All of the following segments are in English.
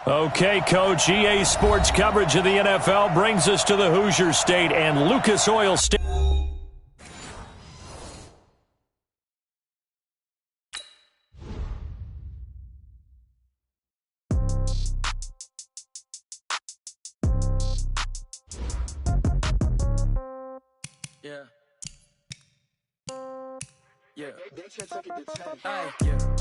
Okay, Coach, EA Sports coverage of the NFL brings us to the Hoosier State and Lucas Oil State. Yeah.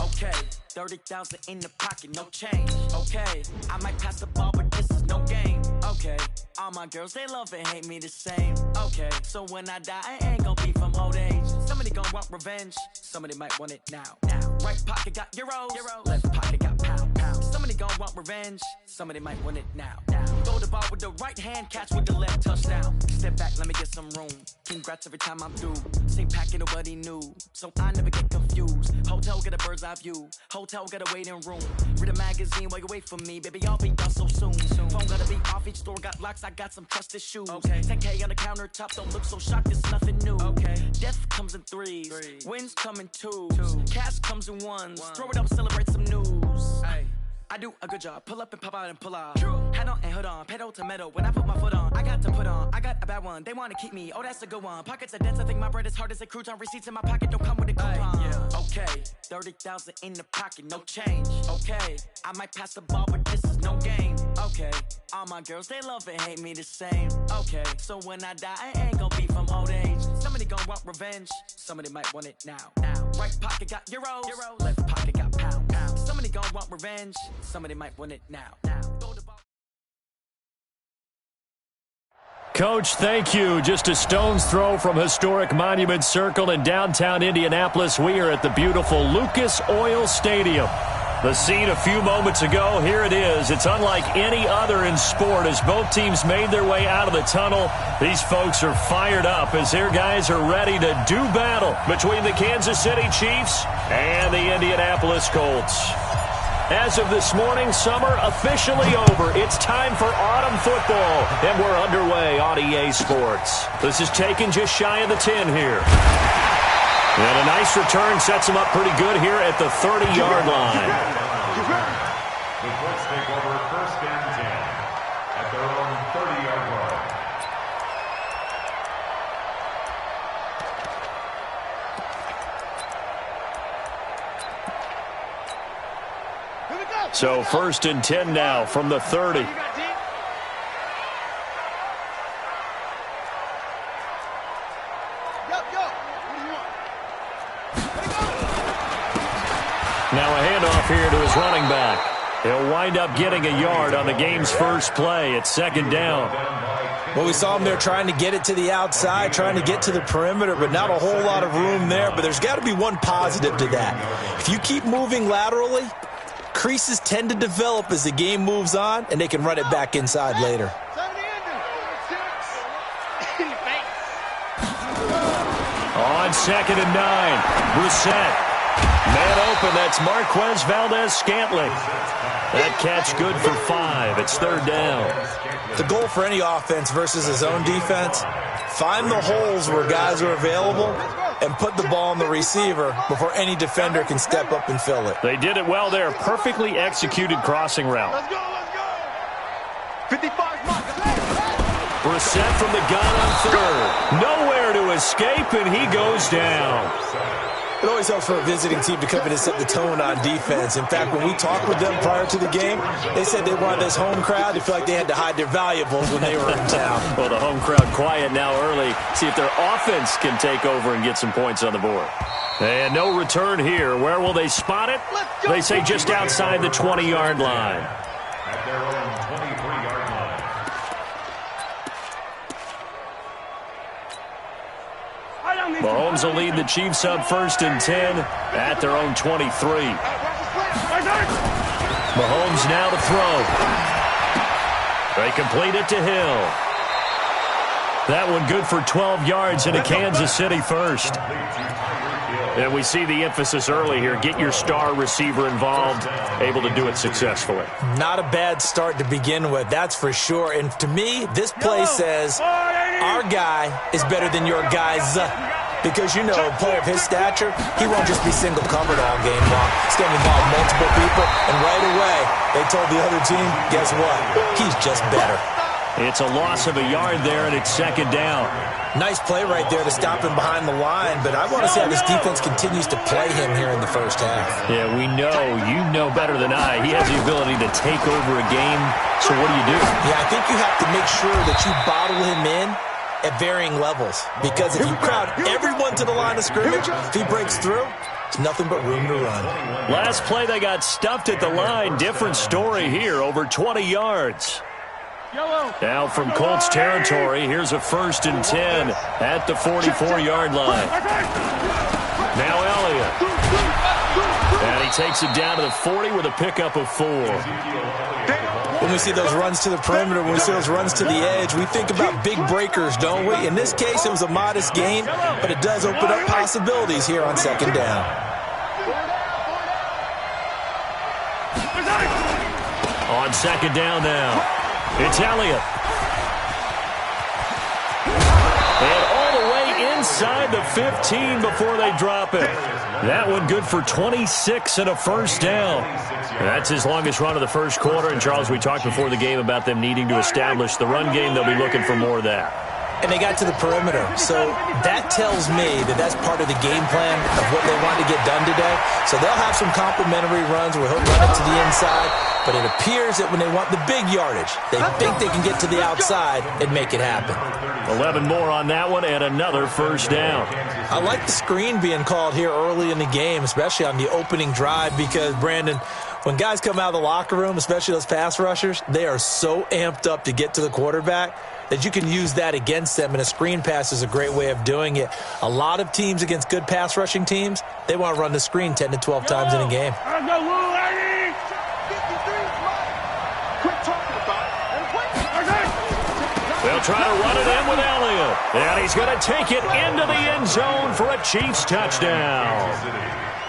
Okay. 30,000 in the pocket, no change. Okay. I might pass the ball, but this is no game. Okay. All my girls, they love and hate me the same. Okay. So when I die, I ain't gonna be from old age. Somebody gonna want revenge. Somebody might want it now. Right pocket got euros. Left pocket got pound. Somebody gonna want revenge. Somebody might want it now. Throw the ball with the right hand, catch with the left, touchdown. Step back, let me get some room. Congrats every time I'm through. Same packet, nobody knew. So I never get confused. Hotel get a bird's eye view. Hotel got a waiting room. Read a magazine while you wait for me. Baby, I'll be done so soon. Phone gotta be off, each store got locks. I got some trusted shoes. Okay. 10K on the countertop, don't look so shocked, it's nothing new. Okay. Death comes in threes. Wins come in twos. Cash comes in ones. Throw it up, celebrate some news. Ay. I do a good job. Pull up and pop out and pull out. Head on and hood on. Pedal to metal. When I put my foot on, I got to put on. I got a bad one. They want to keep me. Oh, that's a good one. Pockets are dense. I think my bread is hard as a crouton. Receipts in my pocket don't come with a coupon. Okay. 30,000 in the pocket. No change. Okay. I might pass the ball, but this is no game. Okay. All my girls, they love and hate me the same. Okay. So when I die, I ain't gonna be from old age. Somebody gonna want revenge. Somebody might want it now. Right pocket got euros. Left pocket got pound. Somebody gonna want revenge. Somebody might want it now. Coach, thank you. Just a stone's throw from historic Monument Circle in downtown Indianapolis. We are at the beautiful Lucas Oil Stadium. The scene a few moments ago, here it is. It's unlike any other in sport as both teams made their way out of the tunnel. These folks are fired up as their guys are ready to do battle between the Kansas City Chiefs and the Indianapolis Colts. As of this morning, summer officially over. It's time for autumn football, and we're underway on EA Sports. This is taken just shy of the 10 here. And a nice return sets them up pretty good here at the 30-yard line. The Colts take over first and 10 at their own 30-yard line. So first and 10 now from the 30. Now a handoff here to his running back. He'll wind up getting a yard on the game's first play. It's second down. Well, we saw him there trying to get it to the outside, trying to get to the perimeter, but not a whole lot of room there. But there's got to be one positive to that. If you keep moving laterally, creases tend to develop as the game moves on, and they can run it back inside later. On second and 9, Brissett. Man open, that's Marquez Valdez-Scantling. That catch good for 5. It's third down. The goal for any offense versus his own defense, find the holes where guys are available and put the ball on the receiver before any defender can step up and fill it. They did it well there. Perfectly executed crossing route. Let's go. 55 mark. Brissett from the gun on third. Nowhere to escape, and he goes down. It always helps for a visiting team to come in and set the tone on defense. In fact, when we talked with them prior to the game, they said they wanted this home crowd to feel like they had to hide their valuables when they were in town. Well, the home crowd quiet now early. See if their offense can take over and get some points on the board. And no return here. Where will they spot it? They say just outside the 20-yard line. At their own 23-yard line. Mahomes will lead the Chiefs up first and 10 at their own 23. Mahomes now to throw. They complete it to Hill. That one good for 12 yards into Kansas City first. And we see the emphasis early here. Get your star receiver involved, able to do it successfully. Not a bad start to begin with, that's for sure. And to me, this play says, our guy is better than your guys. Because, you know, a player of his stature, he won't just be single-covered all game long. He's going to involve multiple people, and right away, they told the other team, guess what? He's just better. It's a loss of a yard there, and it's second down. Nice play right there to stop him behind the line, but I want to see how this defense continues to play him here in the first half. Yeah, we know. You know better than I. He has the ability to take over a game, so what do you do? Yeah, I think you have to make sure that you bottle him in at varying levels, because if you crowd everyone to the line of scrimmage, if he breaks through, there's nothing but room to run. Last play, they got stuffed at the line. Different story here, over 20 yards. Now from Colts territory, here's a 1st and 10 at the 44-yard line. Now Elliott. And he takes it down to the 40 with a pickup of 4. When we see those runs to the perimeter, when we see those runs to the edge, we think about big breakers, don't we? In this case, it was a modest gain, but it does open up possibilities here on second down. On second down now. It's Elliott. And all the way inside the 15 before they drop it. That one good for 26 and a first down. That's his longest run of the first quarter. And, Charles, we talked before the game about them needing to establish the run game. They'll be looking for more of that. And they got to the perimeter. So that tells me that that's part of the game plan of what they want to get done today. So they'll have some complimentary runs where he'll run it to the inside. But it appears that when they want the big yardage, they think they can get to the outside and make it happen. 11 more on that one and another first down. I like the screen being called here early in the game, especially on the opening drive, because, Brandon, when guys come out of the locker room, especially those pass rushers, they are so amped up to get to the quarterback that you can use that against them, and a screen pass is a great way of doing it. A lot of teams against good pass rushing teams, they want to run the screen 10 to 12 times in a game. They'll try to run it in with Elliott. And he's going to take it into the end zone for a Chiefs touchdown.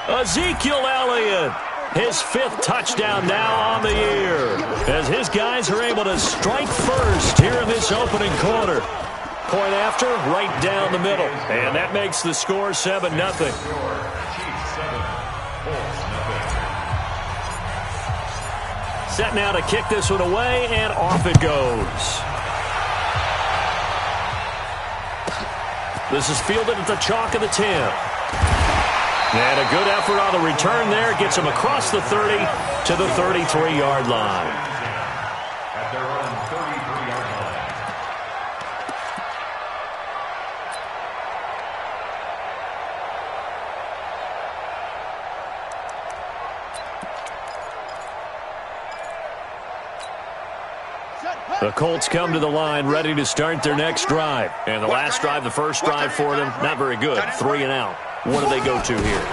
Ezekiel Elliott, his 5th touchdown now on the year, as his guys are able to strike first here in this opening quarter. Point after, right down the middle. And that makes the score 7-0. Set now to kick this one away, and off it goes. This is fielded at the chalk of the 10. And a good effort on the return there. Gets him across the 30 to the 33-yard line. At their own 33-yard line. The Colts come to the line ready to start their next drive. And the last drive, the first drive for them, not very good. 3 and out. What do they go to here?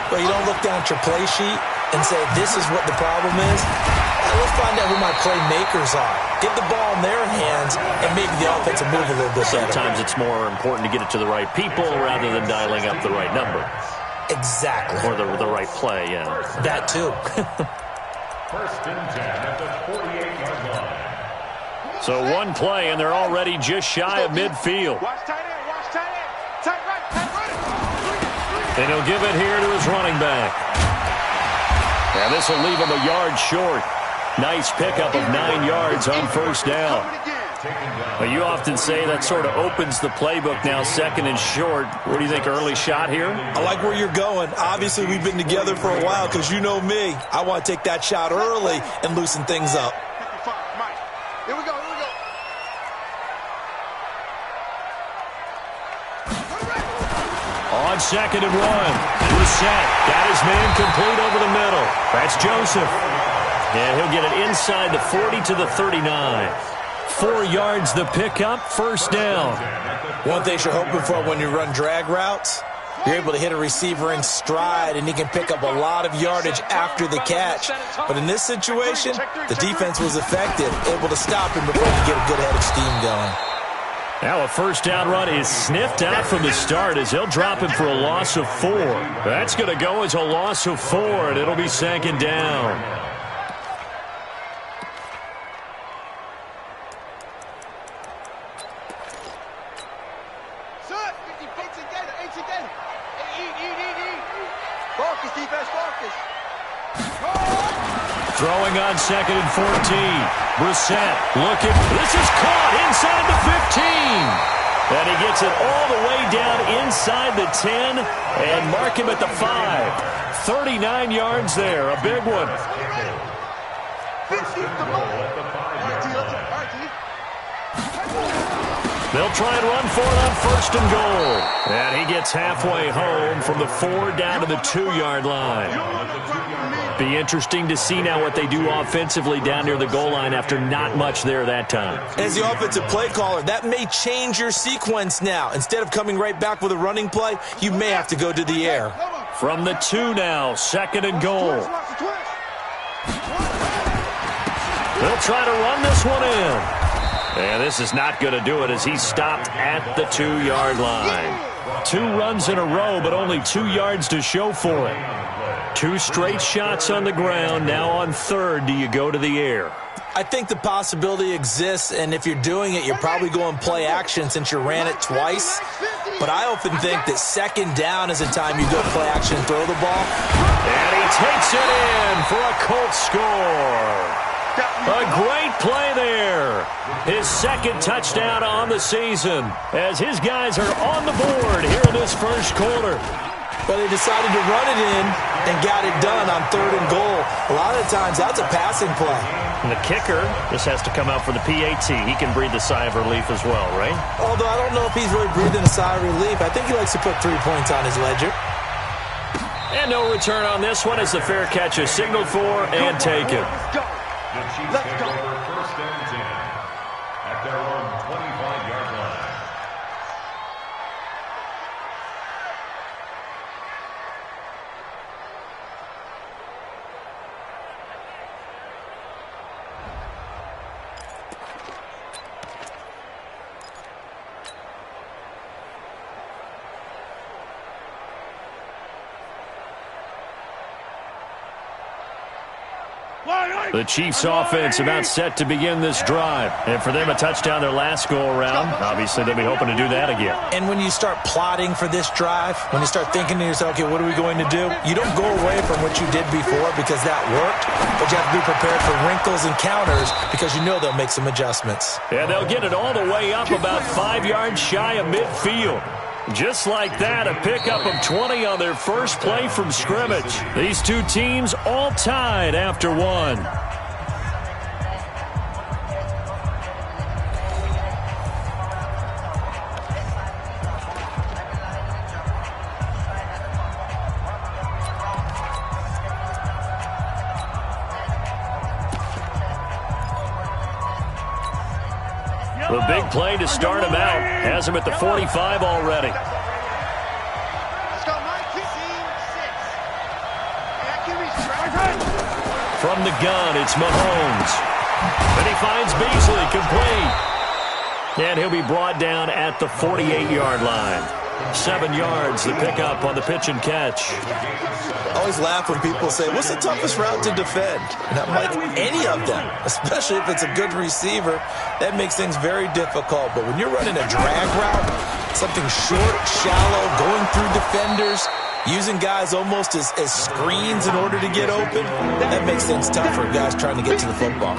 Well, you don't look down at your play sheet and say, this is what the problem is. Let's find out who my playmakers are. Get the ball in their hands, and maybe the offense will move a little bit better. Sometimes it's more important to get it to the right people rather than dialing up the right number. Exactly. Or the right play, yeah. That, too. 1st and 10 at the 48-yard line. So one play, and they're already just shy of midfield. Watch tight end, watch tight end. Tight right, tight right. And he'll give it here to his running back. And this will leave him a yard short. Nice pickup of 9 yards on first down. Well, you often say that sort of opens the playbook now, 2nd and short. What do you think, early shot here? I like where you're going. Obviously, we've been together for a while because you know me. I want to take that shot early and loosen things up. Here we go, here we go. On 2nd and 1. He's set. Got his man complete over the middle. That's Joseph. And he'll get it inside the 40 to the 39. 4 yards the pickup, first down. One thing you're hoping for when you run drag routes, you're able to hit a receiver in stride, and he can pick up a lot of yardage after the catch. But in this situation, the defense was effective, able to stop him before he could get a good head of steam going. Now a first down run is sniffed out from the start as they'll drop him for a loss of 4. That's going to go as a loss of 4, and it'll be 2nd down. Focus, defense, focus. Throwing on 2nd and 14. Brissett looking. This is caught inside the 15. And he gets it all the way down inside the 10 and mark him at the 5. 39 yards there. A big one. They'll try and run for it on 1st and goal. And he gets halfway home from the 4 down to the 2-yard line. Be interesting to see now what they do offensively down near the goal line after not much there that time. As the offensive play caller, that may change your sequence now. Instead of coming right back with a running play, you may have to go to the air. From the 2 now, 2nd and goal. They'll try to run this one in. And this is not going to do it as he's stopped at the 2-yard line. 2 runs in a row, but only 2 yards to show for it. 2 straight shots on the ground. Now on 3rd, do you go to the air? I think the possibility exists, and if you're doing it, you're probably going play action since you ran it twice. But I often think that 2nd down is the time you go play action and throw the ball. And he takes it in for a Colts score. A great play there. His 2nd touchdown on the season as his guys are on the board here in this 1st quarter. But they decided to run it in and got it done on 3rd and goal. A lot of the times, that's a passing play. And the kicker just has to come out for the PAT. He can breathe a sigh of relief as well, right? Although I don't know if he's really breathing a sigh of relief. I think he likes to put 3 points on his ledger. And no return on this one as the fair catch is signaled for and taken. The Chiefs take over 1st and 10 at their own 25-yard line. The Chiefs offense about set to begin this drive. And for them, a touchdown their last go-around. Obviously, they'll be hoping to do that again. And when you start plotting for this drive, when you start thinking to yourself, okay, what are we going to do? You don't go away from what you did before because that worked, but you have to be prepared for wrinkles and counters because you know they'll make some adjustments. And they'll get it all the way up about 5 yards shy of midfield. Just like that, a pickup of 20 on their first play from scrimmage. These two teams all tied after 1. The big play to start him out has him at the 45 already. From the gun, it's Mahomes. And he finds Beasley complete. And he'll be brought down at the 48-yard line. 7 yards, the pickup on the pitch and catch. I always laugh when people say, what's the toughest route to defend? And I'm like, any of them, especially if it's a good receiver. That makes things very difficult. But when you're running a drag route, something short, shallow, going through defenders, using guys almost as screens in order to get open, that makes things tough for guys trying to get to the football.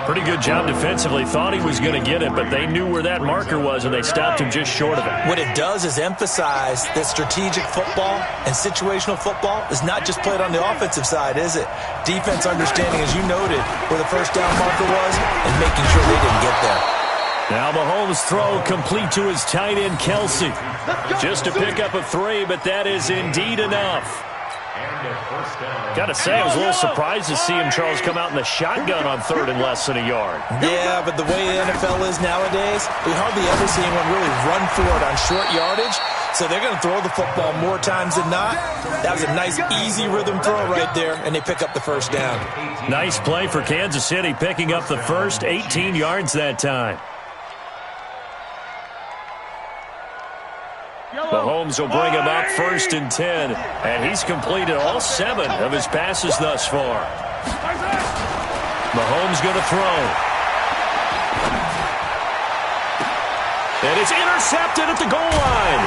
Pretty good job defensively. Thought he was going to get it, but they knew where that marker was, and they stopped him just short of it. What it does is emphasize that strategic football and situational football is not just played on the offensive side, is it? Defense understanding, as you noted, where the first down marker was and making sure they didn't get there. Now Mahomes' throw complete to his tight end, Kelsey. Just to pick up a 3, but that is indeed enough. Got to say, I was a little surprised to see him, Charles, come out in the shotgun on 3rd and less than a yard. Yeah, but the way the NFL is nowadays, we hardly ever see anyone really run for it on short yardage. So they're going to throw the football more times than not. That was a nice, easy rhythm throw right there, and they pick up the first down. Nice play for Kansas City, picking up the first 18 yards that time. Mahomes will bring him up 1st and 10, and he's completed all 7 of his passes thus far. Mahomes going to throw. And it's intercepted at the goal line.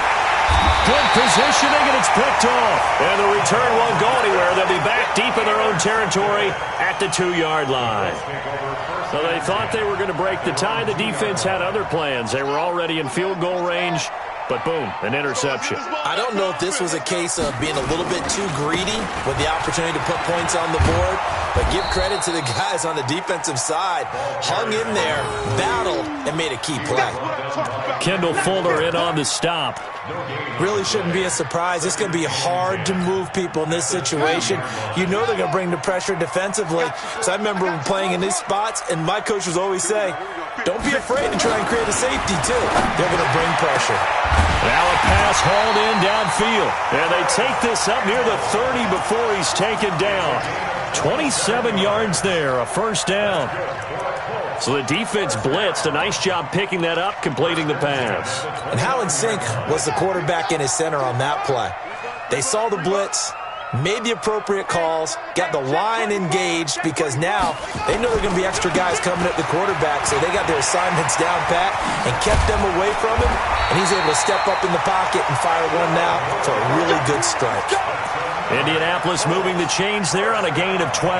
Good positioning, and it's picked off. And the return won't go anywhere. They'll be back deep in their own territory at the 2-yard line. So they thought they were going to break the tie. The defense had other plans. They were already in field goal range. But boom, an interception. I don't know if this was a case of being a little bit too greedy with the opportunity to put points on the board, but give credit to the guys on the defensive side. Hung in there, battled, and made a key play. Kendall Fuller in on the stop. Really shouldn't be a surprise. It's going to be hard to move people in this situation. You know they're going to bring the pressure defensively. So I remember playing in these spots, and my coach was always saying, don't be afraid to try and create a safety, too. They're going to bring pressure. Now a pass hauled in downfield. And they take this up near the 30 before he's taken down. 27 yards there, a first down. So the defense blitzed. A nice job picking that up, completing the pass. And how in sync was the quarterback in his center on that play? They saw the blitz, made the appropriate calls, got the line engaged because now they know there are going to be extra guys coming at the quarterback, so they got their assignments down pat and kept them away from him, and he's able to step up in the pocket and fire one out for a really good strike. Indianapolis moving the chains there on a gain of 12.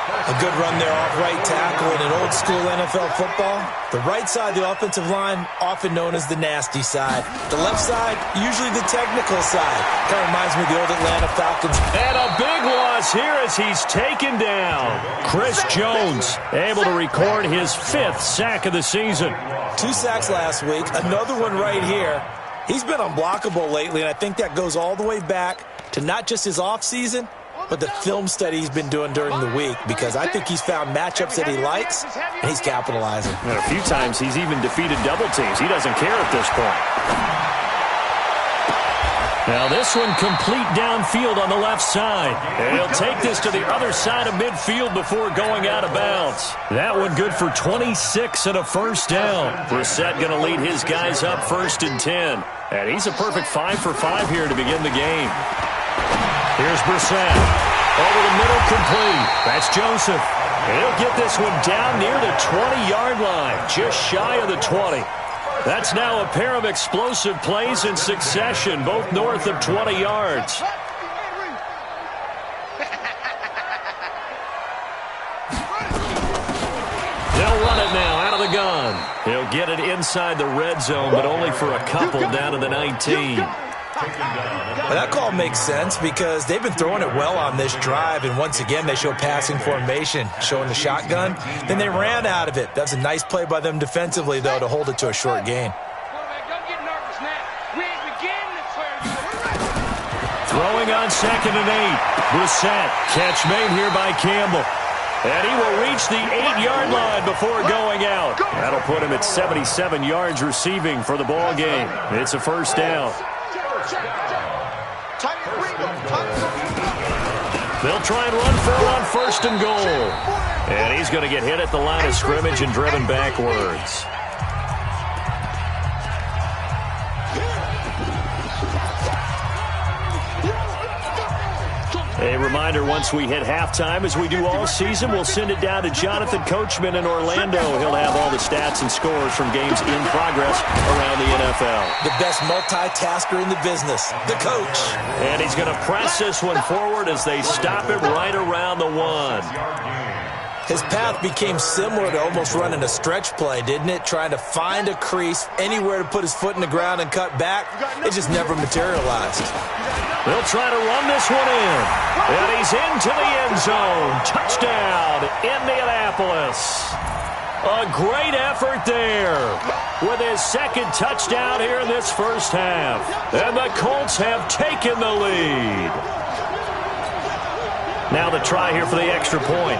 A good run there off right tackle in an old-school NFL football. The right side of the offensive line, often known as the nasty side. The left side, usually the technical side. Kind of reminds me of the old Atlanta Falcons. And a big loss here as he's taken down. Chris Jones able to record his 5th sack of the season. 2 sacks last week, another one right here. He's been unblockable lately, and I think that goes all the way back to not just his offseason, but the film study he's been doing during the week, because I think he's found matchups that he likes, and he's capitalizing. And a few times he's even defeated double teams. He doesn't care at this point. Now this one complete downfield on the left side. And he'll take this to the other side of midfield before going out of bounds. That one good for 26 and a first down. Brissett going to lead his guys up 1st and 10. And he's a perfect 5 for 5 here to begin the game. Here's Brissett. Over the middle, complete. That's Joseph. And he'll get this one down near the 20-yard line, just shy of the 20. That's now a pair of explosive plays in succession, both north of 20 yards. They'll run it now out of the gun. He'll get it inside the red zone, but only for a couple down to the 19. Well, that call makes sense because they've been throwing it well on this drive, and once again they show passing formation, showing the shotgun. Then they ran out of it. That's a nice play by them defensively, though, to hold it to a short gain. Throwing on 2nd and 8. Brissett, catch made here by Campbell. And he will reach the 8-yard line before going out. That'll put him at 77 yards receiving for the ball game. It's a first down. They'll try and run for it on 1st and goal. And he's going to get hit at the line of scrimmage and driven backwards. A reminder, once we hit halftime, as we do all season, we'll send it down to Jonathan Coachman in Orlando. He'll have all the stats and scores from games in progress around the NFL. The best multitasker in the business, the coach. And he's going to press this one forward as they stop it right around the 1. His path became similar to almost running a stretch play, didn't it? Trying to find a crease, anywhere to put his foot in the ground and cut back. It just never materialized. They'll try to run this one in. And he's into the end zone. Touchdown, Indianapolis. A great effort there with his 2nd touchdown here in this first half. And the Colts have taken the lead. Now the try here for the extra point.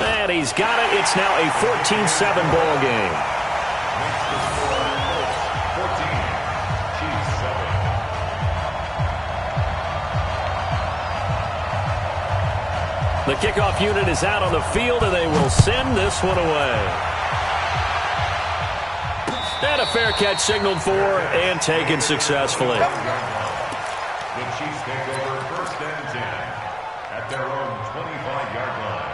And he's got it. It's now a 14-7 ball game. The kickoff unit is out on the field, and they will send this one away. And a fair catch signaled for and taken successfully. The Chiefs take over 1st and 10 at their own 25-yard line.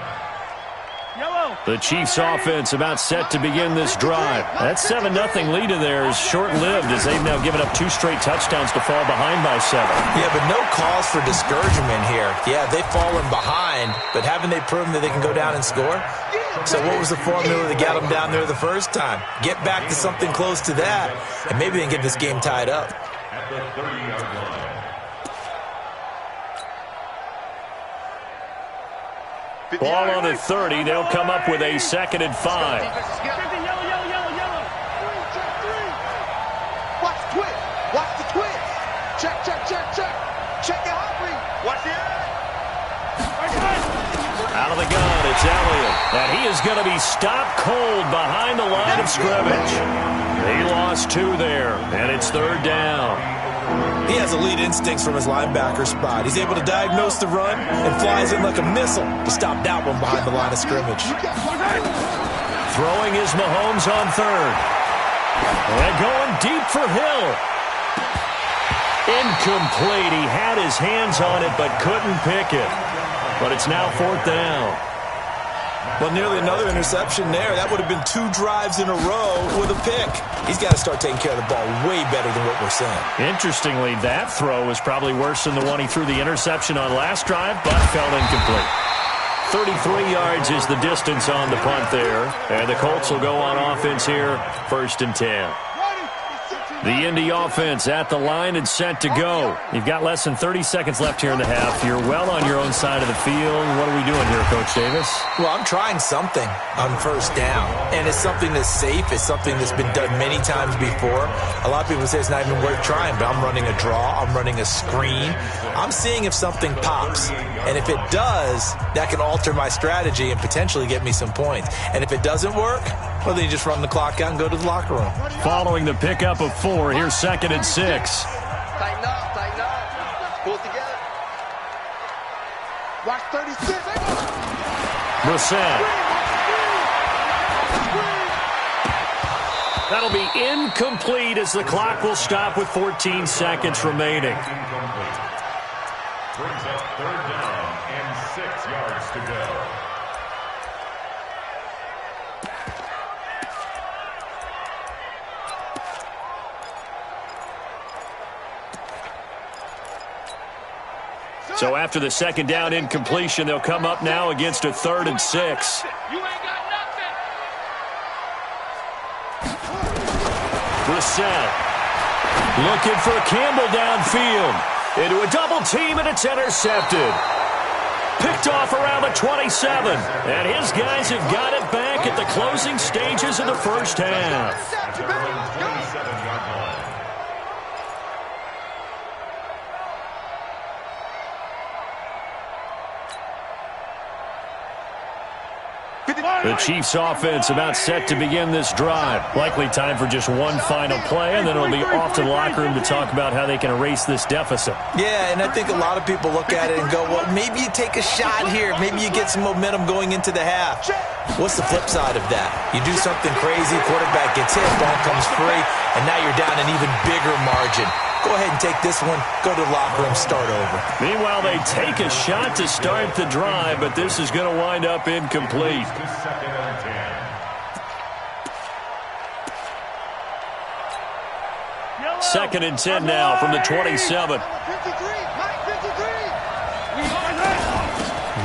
The Chiefs offense about set to begin this drive. That 7-0 lead of theirs short-lived as they've now given up 2 straight touchdowns to fall behind by 7. Yeah, but no cause for discouragement here. Yeah, they've fallen behind, but haven't they proven that they can go down and score? So what was the formula that got them down there the first time? Get back to something close to that, and maybe they can get this game tied up. At the 30-yard line. Ball on the 30. They'll come up with a 2nd and 5. Watch the twist. Watch the twist. Check. Check your heart rate. Watch the Out of the gun, it's Elliott. And he is going to be stopped cold behind the line of scrimmage. They lost 2 there, and it's 3rd down. He has elite instincts from his linebacker spot. He's able to diagnose the run and flies in like a missile to stop that one behind the line of scrimmage. Throwing is Mahomes on 3rd. And going deep for Hill. Incomplete. He had his hands on it but couldn't pick it. But it's now 4th down. Well, nearly another interception there. That would have been 2 drives in a row with a pick. He's got to start taking care of the ball way better than what we're seeing. Interestingly, that throw was probably worse than the one he threw the interception on last drive, but fell incomplete. 33 yards is the distance on the punt there. And the Colts will go on offense here, 1st and 10. The Indy offense at the line and set to go. You've got less than 30 seconds left here in the half. You're well on your own side of the field. What are we doing here, Coach Davis? Well, I'm trying something on 1st down, and it's something that's safe. It's something that's been done many times before. A lot of people say it's not even worth trying, but I'm running a draw. I'm running a screen. I'm seeing if something pops, and if it does, that can alter my strategy and potentially get me some points. And if it doesn't work, well, then you just run the clock out and go to the locker room. Following the pickup of 4, here's 2nd and 6. Tighten up. Pull it together. Watch 36. Brissett. That'll be incomplete as the clock will stop with 14 seconds remaining. Brings up 3rd down and 6 yards to go. So after the 2nd down incompletion, they'll come up now against a 3rd and 6. You ain't got nothing. Brissett looking for Campbell downfield. Into a double team, and it's intercepted. Picked off around the 27. And his guys have got it back at the closing stages of the 1st half. At the 27-yard line. The Chiefs offense about set to begin this drive. Likely time for just one final play, and then it'll be off to the locker room to talk about how they can erase this deficit. Yeah, and I think a lot of people look at it and go, well, maybe you take a shot here. Maybe you get some momentum going into the half. What's the flip side of that? You do something crazy, quarterback gets hit, ball comes free, and now you're down an even bigger margin. Go ahead and take this one, go to the locker room, start over. Meanwhile, they take a shot to start the drive, but this is going to wind up incomplete. 2nd and 10. 2nd and 10 now from the 27.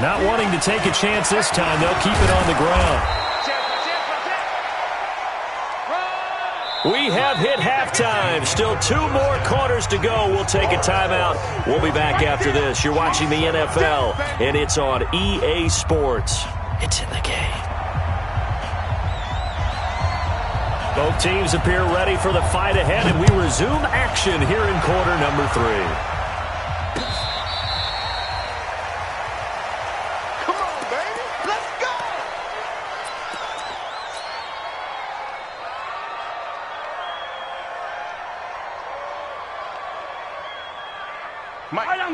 Not wanting to take a chance this time, they'll keep it on the ground. We have hit halftime. Still 2 more quarters to go. We'll take a timeout. We'll be back after this. You're watching the NFL, and it's on EA Sports. It's in the game. Both teams appear ready for the fight ahead, and we resume action here in quarter number 3. Come on, baby. Let's go.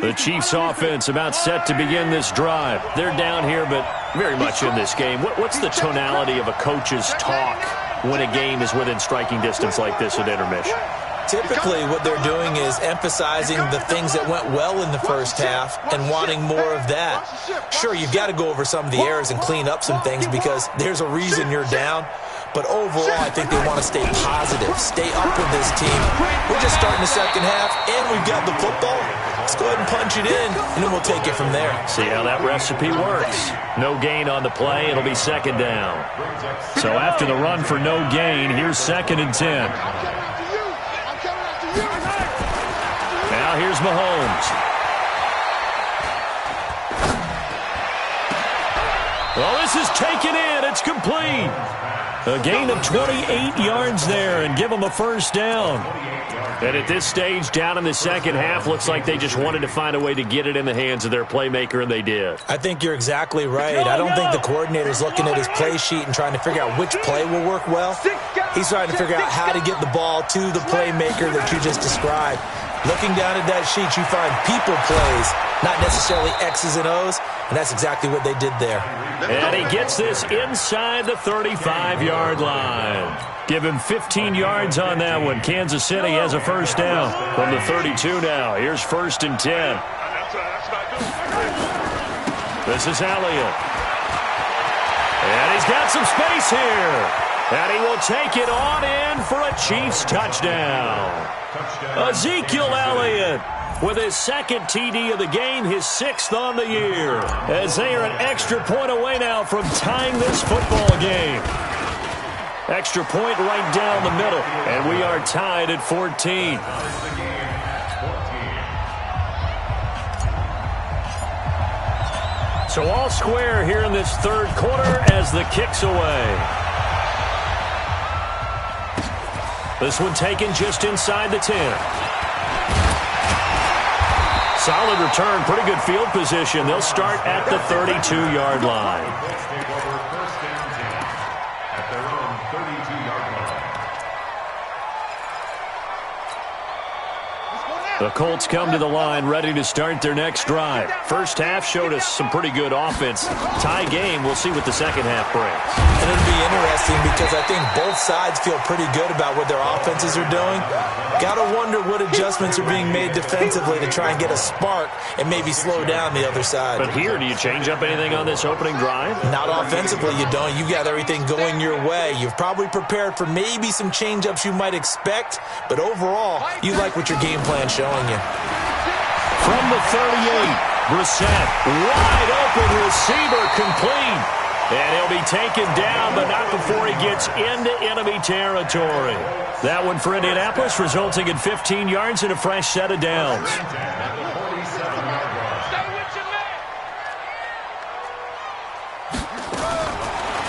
The Chiefs offense about set to begin this drive. They're down here, but very much in this game. What's the tonality of a coach's talk when a game is within striking distance like this at intermission? typically what they're doing is emphasizing the things that went well in the first half and wanting more of that. Sure, you've got to go over some of the errors and clean up some things because there's a reason you're down. But overall, I think they want to stay positive, stay up with this team. We're just starting the second half, and we've got the football. Let's go ahead and punch it in, and then we'll take it from there. See how that recipe works. No gain on the play. It'll be second down. So after the run for no gain, here's 2nd and 10. Now here's Mahomes. Well, this is taken in. It's complete. A gain of 28 yards there and give them a first down. And at this stage, down in the second half, looks like they just wanted to find a way to get it in the hands of their playmaker, and they did. I think you're exactly right. I don't think the coordinator's looking at his play sheet and trying to figure out which play will work well. He's trying to figure out how to get the ball to the playmaker that you just described. Looking down at that sheet, you find people plays, not necessarily X's and O's, and that's exactly what they did there. And he gets this inside the 35-yard line. Give him 15 yards on that one. Kansas City has a first down from the 32 now. Here's 1st and 10. This is Elliott. And he's got some space here. And he will take it on in for a Chiefs touchdown. Ezekiel Elliott with his 2nd TD of the game, his 6th on the year, as they are an extra point away now from tying this football game. Extra point right down the middle, and we are tied at 14. So all square here in this third quarter as the kick's away. This one taken just inside the 10. Solid return, pretty good field position. They'll start at the 32-yard line. Colts take over 1st down 10 at their own 32-yard line. The Colts come to the line ready to start their next drive. First half showed us some pretty good offense. Tie game, we'll see what the second half brings. And it'll be interesting because I think both sides feel pretty good about what their offenses are doing. Got to wonder what adjustments are being made defensively to try and get a spark and maybe slow down the other side. But here, do you change up anything on this opening drive? Not offensively, you don't. You got everything going your way. You've probably prepared for maybe some change-ups you might expect, but overall, you like what your game plan's showing you. From the 38, Brissett, wide open receiver, complete. And he'll be taken down, but not before he gets into enemy territory. That one for Indianapolis, resulting in 15 yards and a fresh set of downs.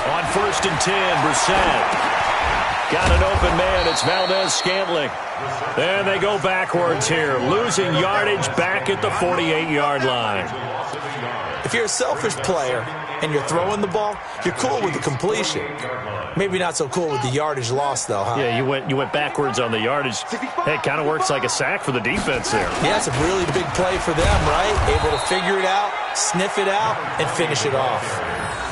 On 1st and 10, Brissett. Got an open man. It's Valdez-Scantling. And they go backwards here, losing yardage back at the 48-yard line. If you're a selfish player and you're throwing the ball, you're cool with the completion. Maybe not so cool with the yardage loss, though, huh? Yeah, you went backwards on the yardage. Hey, it kind of works like a sack for the defense there. Yeah, it's a really big play for them, right? Able to figure it out, sniff it out, and finish it off.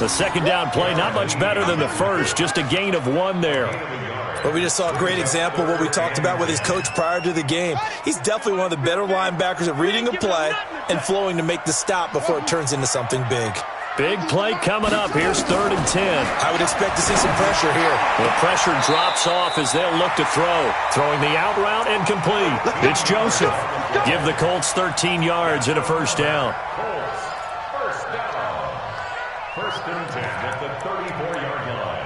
The second down play, not much better than the first, just a gain of 1 there. But we just saw a great example of what we talked about with his coach prior to the game. He's definitely one of the better linebackers at reading a play and flowing to make the stop before it turns into something big. Big play coming up. Here's 3rd and 10. I would expect to see some pressure here. The pressure drops off as they'll look to throw. Throwing the out route and complete. It's Joseph. Give the Colts 13 yards and a first down. Colts, first down. 1st and 10 at the 34-yard line.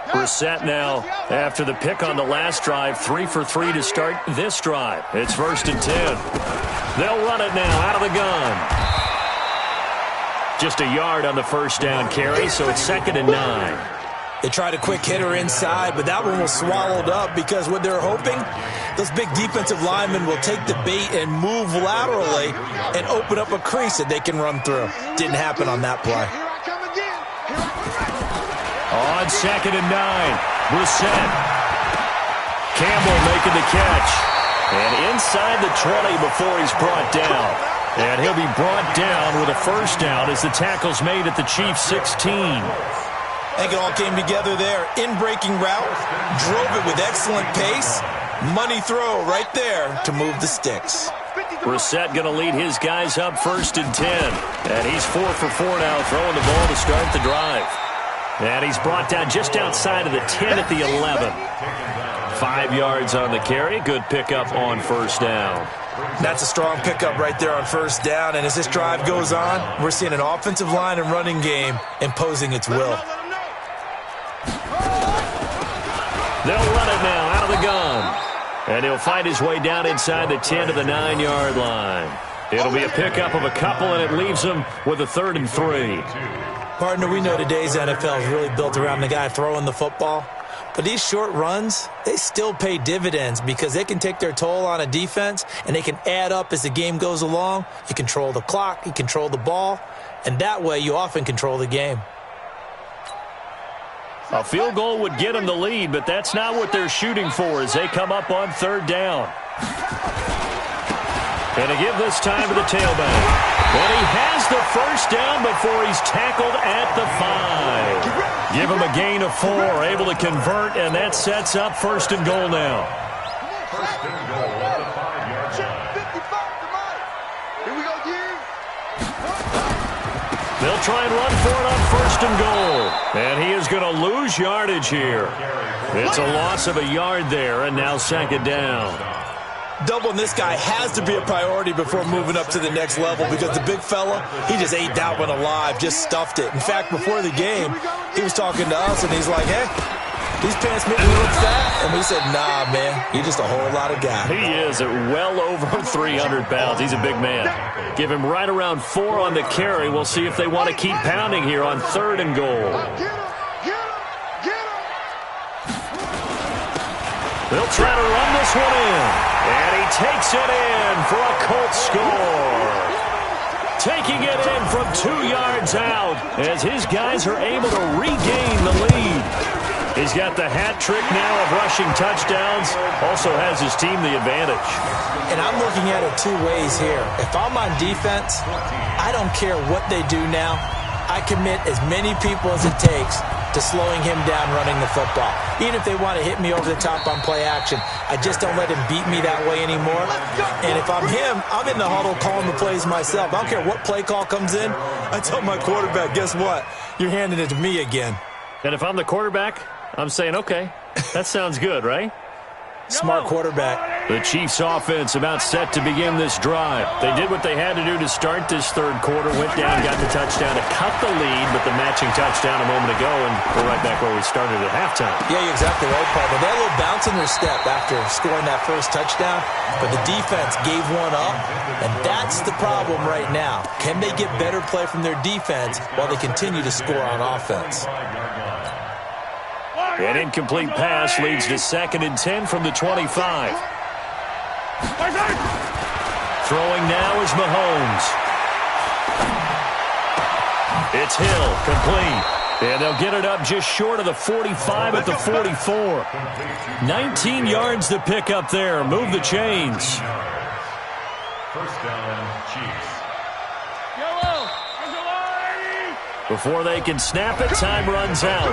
Brissett now, after the pick on the last drive, 3 for 3 to start this drive. It's 1st and 10. They'll run it now out of the gun. Just a yard on the first down carry, so it's 2nd and 9. They tried a quick hitter inside, but that one was swallowed up because what they're hoping, those big defensive linemen will take the bait and move laterally and open up a crease that they can run through. Didn't happen on that play. On 2nd and 9, Brissett. Campbell making the catch. And inside the 20 before he's brought down. And he'll be brought down with a first down as the tackle's made at the Chiefs' 16. I think it all came together there. In-breaking route, drove it with excellent pace. Money throw right there to move the sticks. Brissett going to lead his guys up 1st and 10. And he's 4 for 4 now, throwing the ball to start the drive. And he's brought down just outside of the 10 at the 11. 5 yards on the carry. Good pickup on first down. That's a strong pickup right there on first down. And as this drive goes on, we're seeing an offensive line and running game imposing its will. They'll run it now out of the gun. And he'll fight his way down inside the 10 to the 9-yard line. It'll be a pickup of a couple, and it leaves him with a 3rd and 3. Partner, we know today's NFL is really built around the guy throwing the football. But these short runs, they still pay dividends because they can take their toll on a defense, and they can add up as the game goes along. You control the clock, you control the ball, and that way you often control the game. A field goal would get them the lead, but that's not what they're shooting for as they come up on 3rd down. And to give this time to the tailback. And he has the first down before he's tackled at the 5. Give him a gain of 4, able to convert, and that sets up 1st and goal now. 1st and goal at the 5-yard line. Here we go, They'll try and run for it on 1st and goal. And he is going to lose yardage here. It's a loss of a yard there, and now 2nd down. Doubling this guy has to be a priority before moving up to the next level because the big fella, he just ate that one alive, just stuffed it. In fact, before the game, he was talking to us, and he's like, hey, these pants make me look fat. And we said, nah, man, you're just a whole lot of guy. He is at well over 300 pounds. He's a big man. Give him right around 4 on the carry. We'll see if they want to keep pounding here on 3rd and goal. They'll try to run this one in. And he takes it in for a Colts score. Taking it in from 2 yards out as his guys are able to regain the lead. He's got the hat trick now of rushing touchdowns. Also has his team the advantage. And I'm looking at it 2 ways here. If I'm on defense, I don't care what they do now. I commit as many people as it takes to slowing him down running the football. Even if they want to hit me over the top on play action, I just don't let him beat me that way anymore. And if I'm him, I'm in the huddle calling the plays myself. I don't care what play call comes in. I tell my quarterback, guess what? You're handing it to me again. And if I'm the quarterback, I'm saying, okay, that sounds good, right? Smart quarterback. The Chiefs offense about set to begin this drive. They did what they had to do to start this 3rd quarter. Went down, got the touchdown to cut the lead, but the matching touchdown a moment ago, and we're right back where we started at halftime. Yeah, you're exactly right, partner. They had a little bounce in their step after scoring that first touchdown, but the defense gave one up, and that's the problem right now. Can they get better play from their defense while they continue to score on offense? An incomplete pass leads to 2nd and 10 from the 25. Throwing now is Mahomes. It's Hill, complete. And they'll get it up just short of the 45 at the 44. 19 yards to pick up there. Move the chains. 1st down, Chiefs. Before they can snap it, time runs out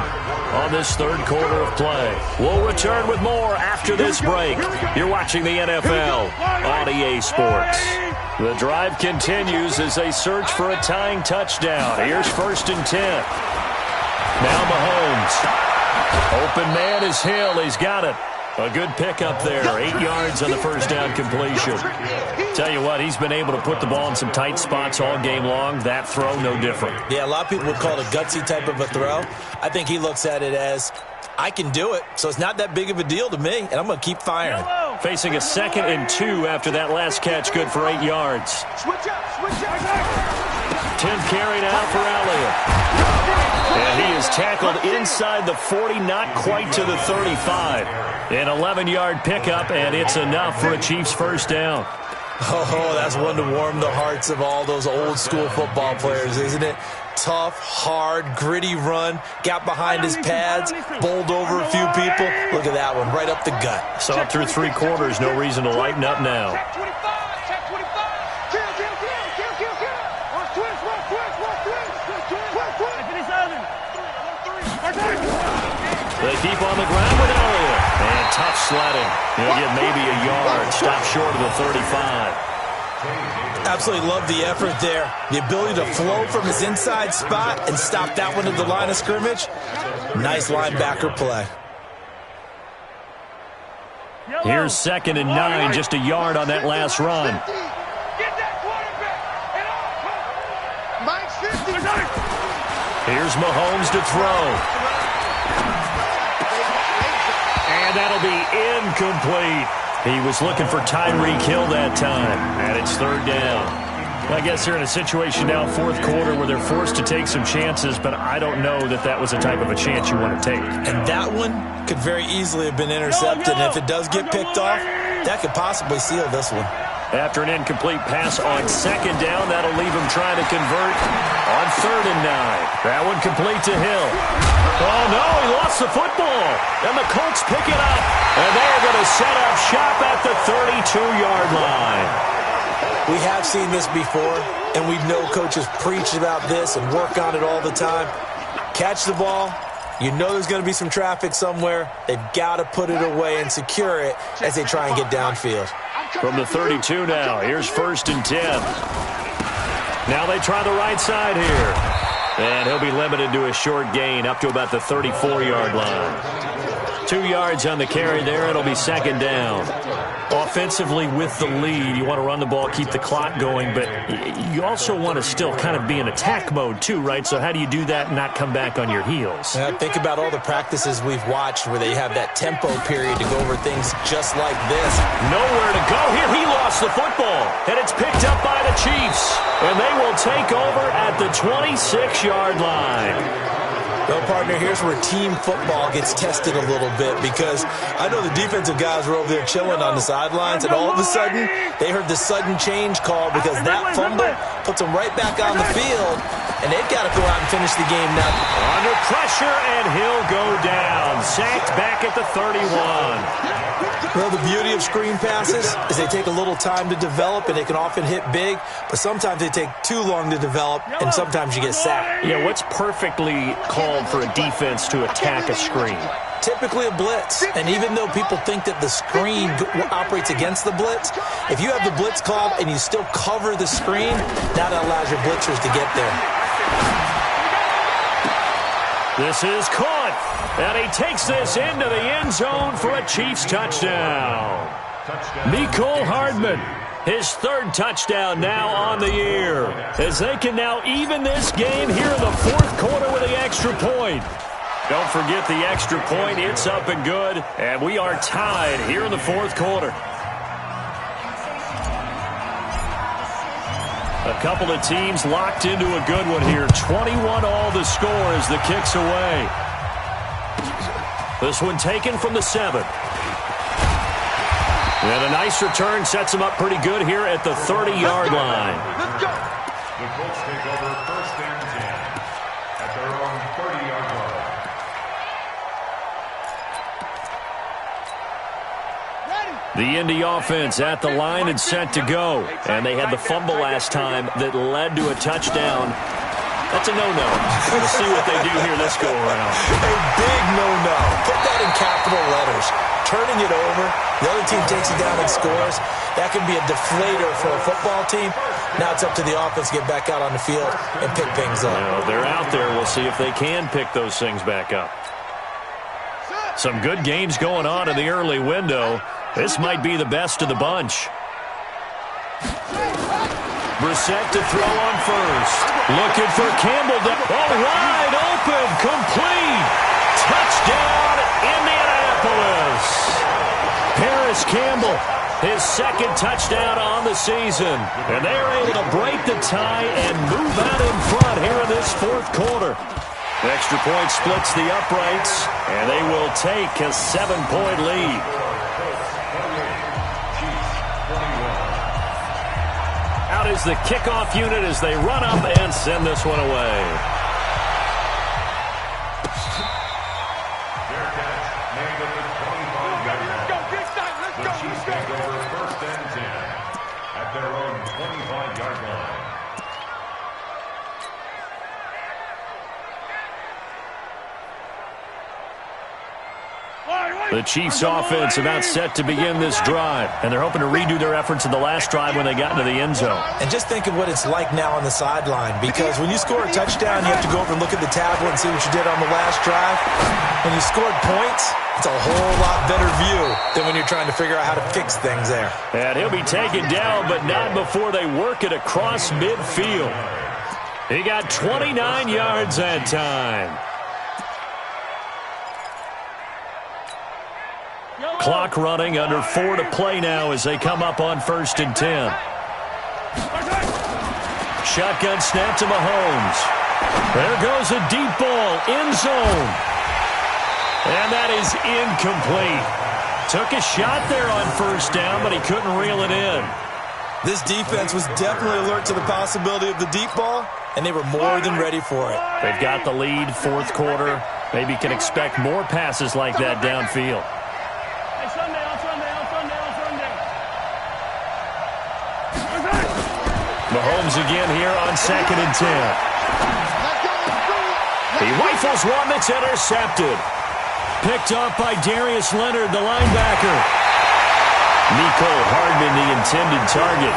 on this 3rd quarter of play. We'll return with more after this break. You're watching the NFL on EA Sports. The drive continues as they search for a tying touchdown. Here's 1st and 10. Now Mahomes. Open man is Hill. He's got it. A good pickup there. 8 yards on the first down completion. Tell you what, he's been able to put the ball in some tight spots all game long. That throw, no different. Yeah, a lot of people would call it a gutsy type of a throw. I think he looks at it as, I can do it, so it's not that big of a deal to me, and I'm going to keep firing. Facing a 2nd and 2 after that last catch, good for 8 yards. Switch up. 10th carry now for Elliott. And he is tackled inside the 40, not quite to the 35. An 11-yard pickup, and it's enough for a Chiefs first down. Oh, that's one to warm the hearts of all those old-school football players, isn't it? Tough, hard, gritty run, got behind his pads, bowled over a few people. Look at that one, right up the gut. So up through 3 quarters, no reason to lighten up now. They keep on the ground with Elliott. And tough sledding. He'll get maybe a yard. Stop short of the 35. Absolutely love the effort there. The ability to flow from his inside spot and stop that one at the line of scrimmage. Nice linebacker play. Here's 2nd and 9, just a yard on that last run. Here's Mahomes to throw. And that'll be incomplete. He was looking for Tyreek Hill that time, and it's 3rd down. I guess they're in a situation now, 4th quarter, where they're forced to take some chances, but I don't know that that was the type of a chance you want to take. And that one could very easily have been intercepted, and if it does get picked off, that could possibly seal this one. After an incomplete pass on 2nd down, that'll leave him trying to convert on 3rd and 9. That one complete to Hill. Oh, no, he lost the football. And the Colts pick it up. And they're going to set up shop at the 32-yard line. We have seen this before, and we know coaches preach about this and work on it all the time. Catch the ball. You know there's going to be some traffic somewhere. They've got to put it away and secure it as they try and get downfield. From the 32 now, here's 1st and 10. Now they try the right side here. And he'll be limited to a short gain up to about the 34-yard line. 2 yards on the carry there. It'll be 2nd down. Offensively with the lead, you want to run the ball, keep the clock going, but you also want to still kind of be in attack mode too, right? So how do you do that and not come back on your heels? Think about all the practices we've watched where they have that tempo period to go over things just like this. Nowhere to go here. He lost the football, and it's picked up by the Chiefs, and they will take over at the 26-yard line. Well, partner, here's where team football gets tested a little bit, because I know the defensive guys were over there chilling on the sidelines, and all of a sudden, they heard the sudden change call because that fumble puts them right back on the field, and they've got to go out and finish the game now. Under pressure, and he'll go down. Sacked back at the 31. Well, the beauty of screen passes is they take a little time to develop, and they can often hit big, but sometimes they take too long to develop, and sometimes you get sacked. Yeah, what's perfectly called for a defense to attack a screen? Typically a blitz, and even though people think that the screen operates against the blitz, if you have the blitz called and you still cover the screen, that allows your blitzers to get there. This is caught, and he takes this into the end zone for a Chiefs touchdown. Mecole Hardman, his 3rd touchdown now on the year, as they can now even this game here in the 4th quarter with the extra point. Don't forget the extra point. It's up and good, and we are tied here in the 4th quarter. A couple of teams locked into a good one here. 21 all the score as the kick's away. This one taken from the 7. And a nice return sets him up pretty good here at the 30-yard line. Let's go. The Colts take over 1st and 10 at their own 30-yard line. The Indy offense at the line and set to go. And they had the fumble last time that led to a touchdown. That's a no-no. We'll see what they do here this go-around. A big no-no. Put that in capital letters. Turning it over, the other team takes it down and scores. That can be a deflator for a football team. Now it's up to the offense to get back out on the field and pick things up. They're out there. We'll see if they can pick those things back up. Some good games going on in the early window. This might be the best of the bunch. Brissett to throw on 1st. Looking for Campbell. Wide open. Complete. Touchdown, Indianapolis. Paris Campbell, his 2nd touchdown on the season. And they're able to break the tie and move out in front here in this 4th quarter. The extra point splits the uprights, and they will take a 7-point lead. Out is the kickoff unit as they run up and send this one away. Their catch made at the 25-yard line. The Chiefs take over 1st and 10 at their own 25-yard line. The Chiefs offense about set to begin this drive, and they're hoping to redo their efforts in the last drive when they got into the end zone. And just think of what it's like now on the sideline, because when you score a touchdown, you have to go over and look at the tablet and see what you did on the last drive. When you scored points, it's a whole lot better view than when you're trying to figure out how to fix things there. And he'll be taken down, but not before they work it across midfield. He got 29 yards that time. Clock running, under 4 to play now as they come up on 1st and 10. Shotgun snap to Mahomes. There goes a deep ball, end zone. And that is incomplete. Took a shot there on 1st down, but he couldn't reel it in. This defense was definitely alert to the possibility of the deep ball, and they were more than ready for it. They've got the lead, 4th quarter. Maybe can expect more passes like that downfield. Mahomes again here on 2nd and 10. He rifles one that's intercepted. Picked up by Darius Leonard, the linebacker. Nico Hardman, the intended target.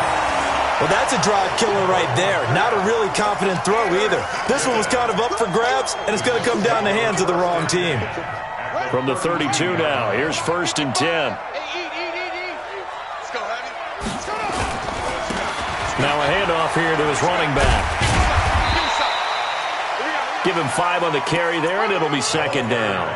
Well, that's a drive killer right there. Not a really confident throw either. This one was kind of up for grabs, and it's going to come down the hands of the wrong team. From the 32 now, here's 1st and 10. Now a handoff here to his running back. Give him 5 on the carry there, and it'll be 2nd down.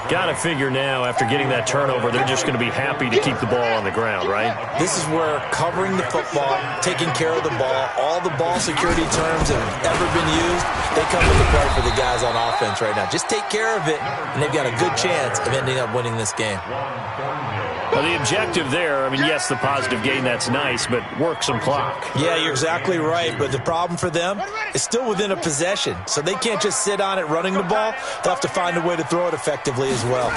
Got to figure now, after getting that turnover, they're just going to be happy to keep the ball on the ground, right? This is where covering the football, taking care of the ball, all the ball security terms that have ever been used, they come into play for the guys on offense right now. Just take care of it, and they've got a good chance of ending up winning this game. Well, the objective there, I mean, yes, the positive gain, that's nice, but work some clock. Yeah, you're exactly right, but the problem for them is still within a possession, so they can't just sit on it running the ball. They'll have to find a way to throw it effectively as well.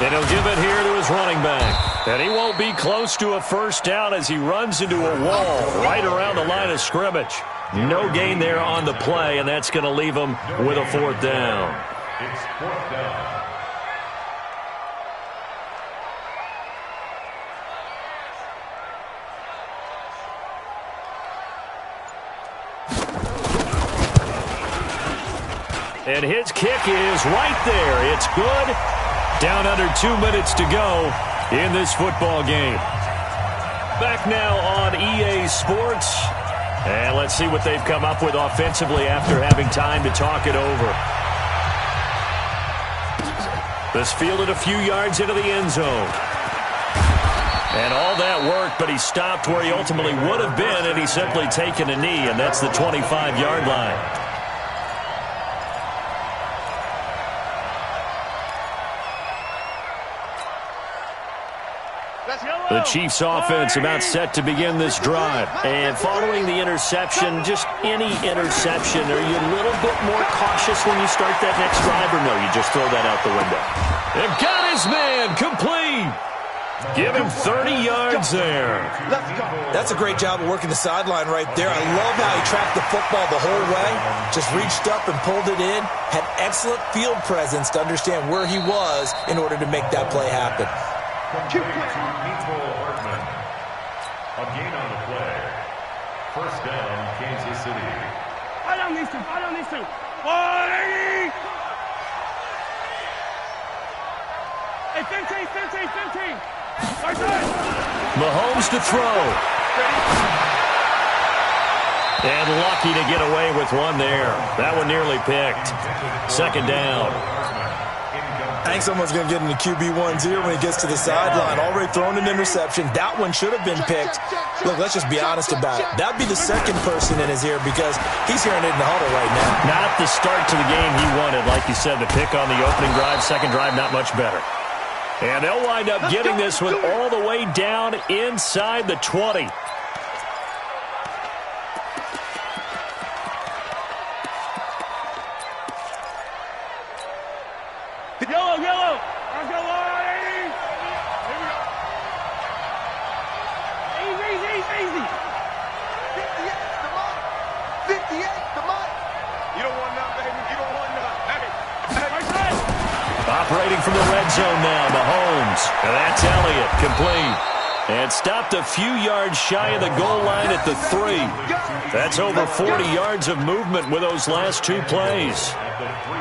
And he'll give it here to his running back. And he won't be close to a 1st down as he runs into a wall right around the line of scrimmage. No gain there on the play, and that's going to leave him with a 4th down. It's 4th down. And his kick is right there. It's good. Down under 2 minutes to go in this football game. Back now on EA Sports. And let's see what they've come up with offensively after having time to talk it over. This fielded a few yards into the end zone. And all that worked, but he stopped where he ultimately would have been, and he's simply taken a knee, and that's the 25-yard line. The Chiefs offense about set to begin this drive. And following the interception, just any interception, are you a little bit more cautious when you start that next drive, or no, you just throw that out the window? They've got his man complete. Give him 30 yards there. That's a great job of working the sideline right there. I love how he tracked the football the whole way, just reached up and pulled it in, had excellent field presence to understand where he was in order to make that play happen. Nico Hardman. A gain on the play. 1st down, Kansas City. Fight on these two. Fight on these two. 180. Hey, 15. Right side. Mahomes to throw. And lucky to get away with one there. That one nearly picked. 2nd down. I think someone's going to get into QB1's ear when he gets to the sideline. Already thrown an interception. That one should have been picked. Look, let's just be honest about it. That would be the 2nd person in his ear because he's hearing it in the huddle right now. Not the start to the game he wanted. Like you said, the pick on the opening drive, 2nd drive, not much better. And they'll wind up getting this one all the way down inside the 20. Yellow. Let's go, 180. Here we go. Easy. 58, come on. You don't want none, baby. You don't want none. Hey. Operating from the red red zone now. Mahomes. And that's Elliott, complete. And stopped a few yards shy of the goal line at the 3. That's over 40 yards of movement with those last 2 plays.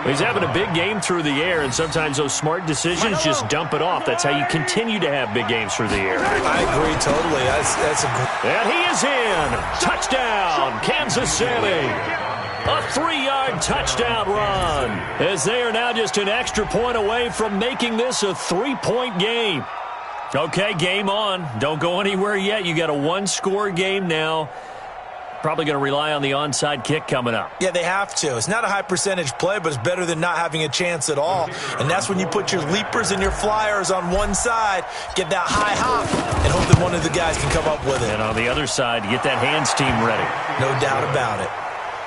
He's having a big game through the air, and sometimes those smart decisions just dump it off. That's how you continue to have big games through the air. I agree totally. That's a And he is in. Touchdown, Kansas City. A 3-yard touchdown run, as they are now just an extra point away from making this a 3-point game. Okay, game on. Don't go anywhere yet. You got a 1-score game now. Probably going to rely on the onside kick coming up. Yeah, they have to. It's not a high percentage play, but it's better than not having a chance at all. And that's when you put your leapers and your flyers on one side, get that high hop, and hope that one of the guys can come up with it. And on the other side, you get that hands team ready. No doubt about it.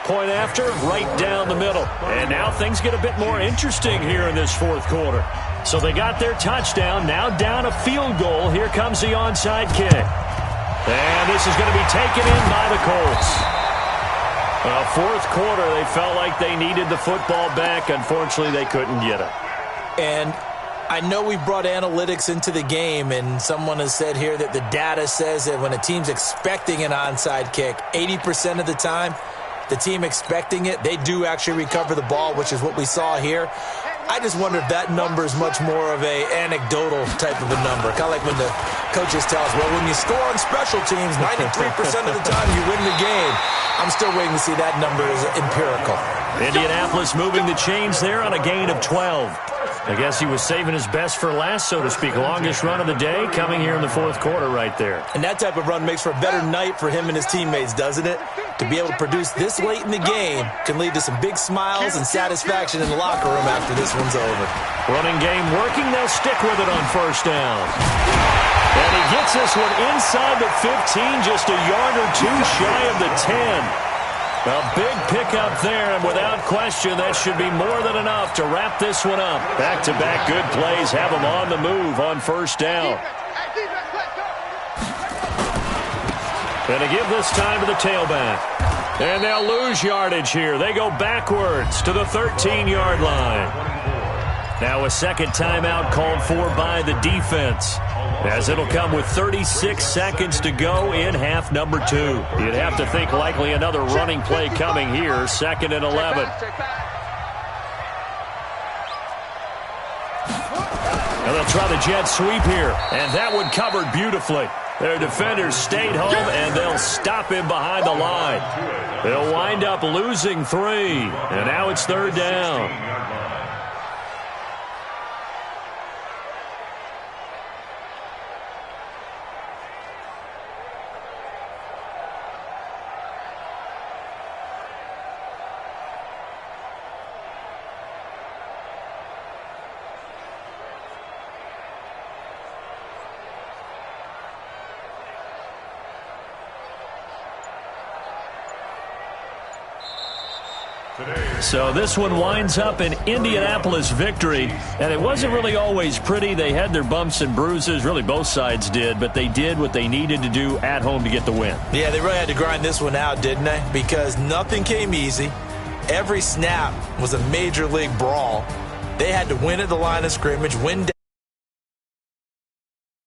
Point after, right down the middle. And now things get a bit more interesting here in this 4th quarter. So they got their touchdown, now down a field goal. Here comes the onside kick. And this is going to be taken in by the Colts. 4th quarter, they felt like they needed the football back. Unfortunately, they couldn't get it. And I know we brought analytics into the game, and someone has said here that the data says that when a team's expecting an onside kick, 80% of the time, the team expecting it, they do actually recover the ball, which is what we saw here. I just wonder if that number is much more of a anecdotal type of a number. Kind of like when the coaches tell us, well, when you score on special teams, 93% of the time you win the game. I'm still waiting to see that number as empirical. Indianapolis moving the chains there on a gain of 12. I guess he was saving his best for last, so to speak. Longest run of the day coming here in the 4th quarter right there. And that type of run makes for a better night for him and his teammates, doesn't it? To be able to produce this late in the game can lead to some big smiles and satisfaction in the locker room after this one's over. Running game working. They'll stick with it on 1st down. And he gets this one inside the 15, just a yard or 2 shy of the 10. A big pickup there, and without question, that should be more than enough to wrap this one up. Back-to-back good plays have them on the move on 1st down. And to give this time to the tailback. And they'll lose yardage here. They go backwards to the 13-yard line. Now a second timeout called for by the defense, as it'll come with 36 seconds to go in half number 2. You'd have to think likely another running play coming here, 2nd and 11. And they'll try the jet sweep here, and that one covered beautifully. Their defenders stayed home, and they'll stop him behind the line. They'll wind up losing 3, and now it's 3rd down. So this one winds up an Indianapolis victory, and it wasn't really always pretty. They had their bumps and bruises, really both sides did, but they did what they needed to do at home to get the win. Yeah, they really had to grind this one out, didn't they? Because nothing came easy. Every snap was a major league brawl. They had to win at the line of scrimmage, win